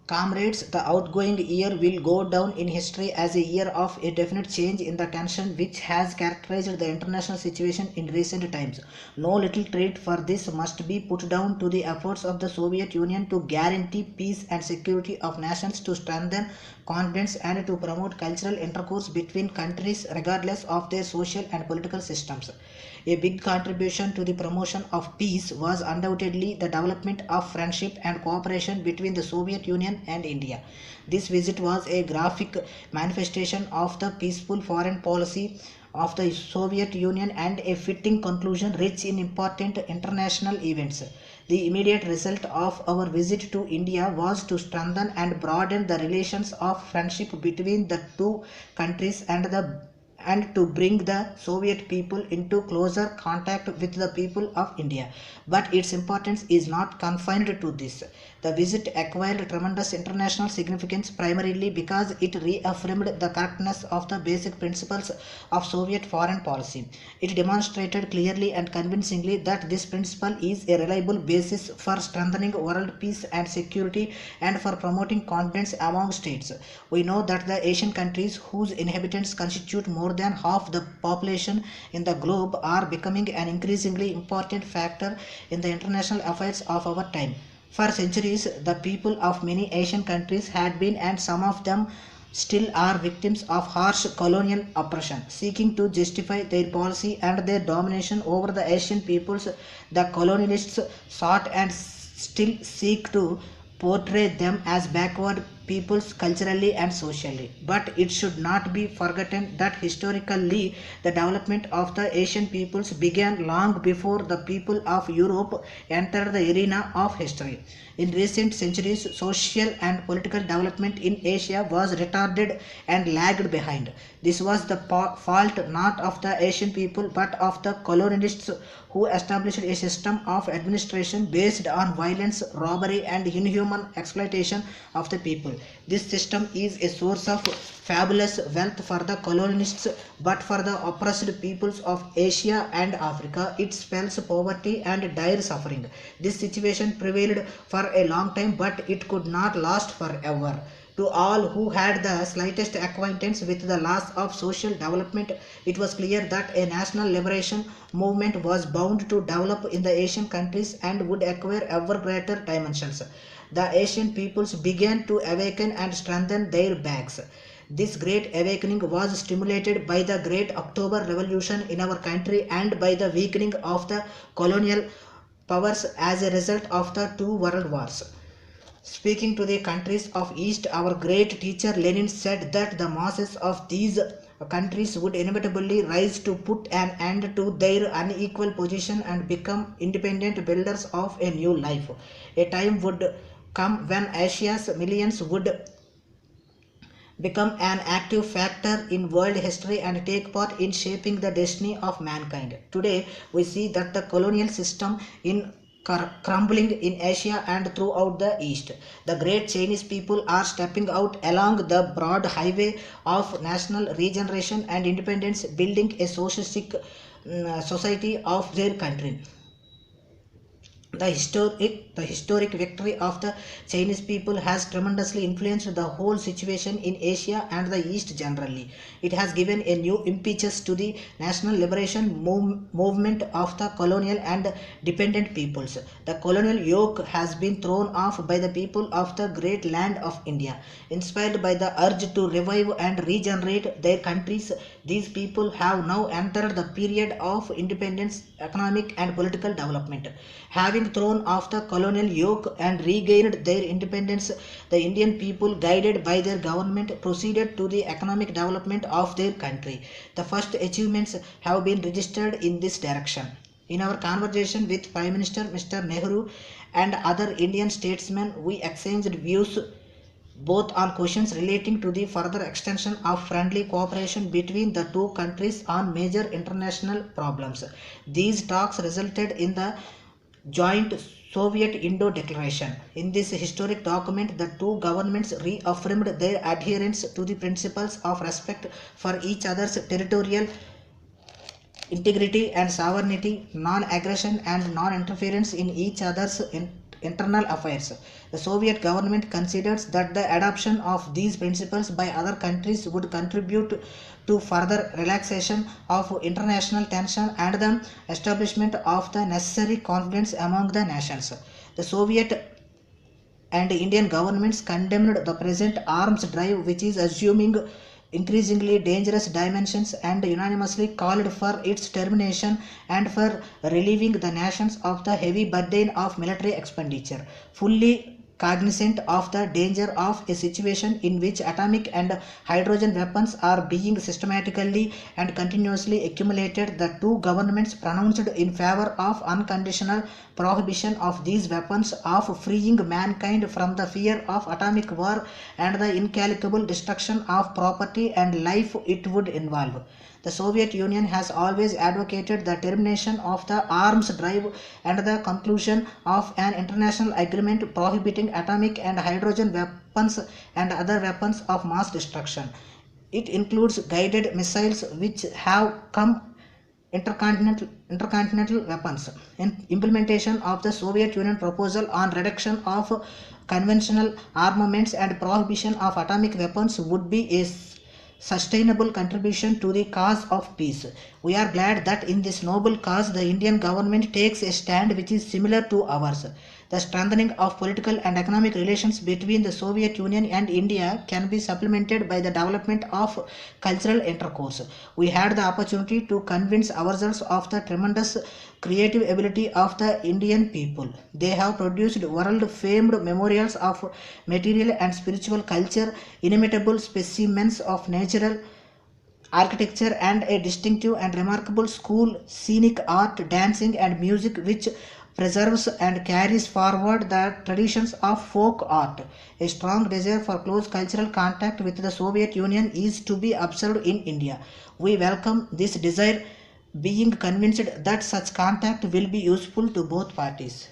Comrades, the outgoing year will go down in history as a year of a definite change in the tension which has characterized the international situation in recent times. No little credit for this must be put down to the efforts of the Soviet Union to guarantee peace and security of nations, to strengthen confidence, and to promote cultural intercourse between countries regardless of their social and political systems. A big contribution to the promotion of peace was undoubtedly the development of friendship and cooperation between the Soviet Union and India. This visit was a graphic manifestation of the peaceful foreign policy of the Soviet Union and a fitting conclusion rich in important international events. The immediate result of our visit to India was to strengthen and broaden the relations of friendship between the two countries and to bring the Soviet people into closer contact with the people of India. But its importance is not confined to this. The visit acquired tremendous international significance primarily because it reaffirmed the correctness of the basic principles of Soviet foreign policy. It demonstrated clearly and convincingly that this principle is a reliable basis for strengthening world peace and security and for promoting confidence among states. We know that the Asian countries, whose inhabitants constitute more than half the population in the globe, are becoming an increasingly important factor in the international affairs of our time. For centuries, the people of many Asian countries had been, and some of them still are, victims of harsh colonial oppression. Seeking to justify their policy and their domination over the Asian peoples, the colonialists sought and still seek to portray them as backward peoples culturally and socially. But it should not be forgotten that historically the development of the Asian peoples began long before the people of Europe entered the arena of history. In recent centuries, social and political development in Asia was retarded and lagged behind. This was the fault not of the Asian people but of the colonialists, who established a system of administration based on violence, robbery, and inhuman exploitation of the people. This system is a source of fabulous wealth for the colonialists, but for the oppressed peoples of Asia and Africa, it spells poverty and dire suffering. This situation prevailed for a long time, but it could not last forever. To all who had the slightest acquaintance with the laws of social development, it was clear that a national liberation movement was bound to develop in the Asian countries and would acquire ever greater dimensions. The Asian peoples began to awaken and strengthen their backs. This great awakening was stimulated by the Great October Revolution in our country and by the weakening of the colonial powers as a result of the two world wars. Speaking to the countries of East, our great teacher Lenin said that the masses of these countries would inevitably rise to put an end to their unequal position and become independent builders of a new life. A time would come when Asia's millions would become an active factor in world history and take part in shaping the destiny of mankind. Today, we see that the colonial system in crumbling in Asia and throughout the East. The great Chinese people are stepping out along the broad highway of national regeneration and independence, building a socialistic society of their country. The historic victory of the Chinese people has tremendously influenced the whole situation in Asia and the East generally. It has given a new impetus to the national liberation movement of the colonial and dependent peoples. The colonial yoke has been thrown off by the people of the great land of India. Inspired by the urge to revive and regenerate their countries, these people have now entered the period of independence, economic and political development. Having thrown off the colonial yoke and regained their independence, the Indian people, guided by their government, proceeded to the economic development of their country. The first achievements have been registered in this direction. In our conversation with Prime Minister Mr. Nehru and other Indian statesmen, we exchanged views both on questions relating to the further extension of friendly cooperation between the two countries on major international problems. These talks resulted in the joint Soviet-Indo Declaration. In this historic document, the two governments reaffirmed their adherence to the principles of respect for each other's territorial integrity and sovereignty, non-aggression and non-interference in each other's internal affairs. The Soviet government considers that the adoption of these principles by other countries would contribute to further relaxation of international tension and the establishment of the necessary confidence among the nations. The Soviet and Indian governments condemned the present arms drive, which is assuming increasingly dangerous dimensions, and unanimously called for its termination and for relieving the nations of the heavy burden of military expenditure. Fully cognizant of the danger of a situation in which atomic and hydrogen weapons are being systematically and continuously accumulated, the two governments pronounced in favor of unconditional prohibition of these weapons, of freeing mankind from the fear of atomic war and the incalculable destruction of property and life it would involve. The Soviet Union has always advocated the termination of the arms drive and the conclusion of an international agreement prohibiting atomic and hydrogen weapons and other weapons of mass destruction. It includes guided missiles, which have come intercontinental weapons. In implementation of the Soviet Union proposal on reduction of conventional armaments and prohibition of atomic weapons would be a sustainable contribution to the cause of peace. We are glad that in this noble cause the Indian government takes a stand which is similar to ours. The strengthening of political and economic relations between the Soviet Union and India can be supplemented by the development of cultural intercourse. We had the opportunity to convince ourselves of the tremendous creative ability of the Indian people. They have produced world-famed memorials of material and spiritual culture, inimitable specimens of natural architecture, and a distinctive and remarkable school, scenic art, dancing and music which preserves and carries forward the traditions of folk art. A strong desire for close cultural contact with the Soviet Union is to be observed in India. We welcome this desire, being convinced that such contact will be useful to both parties.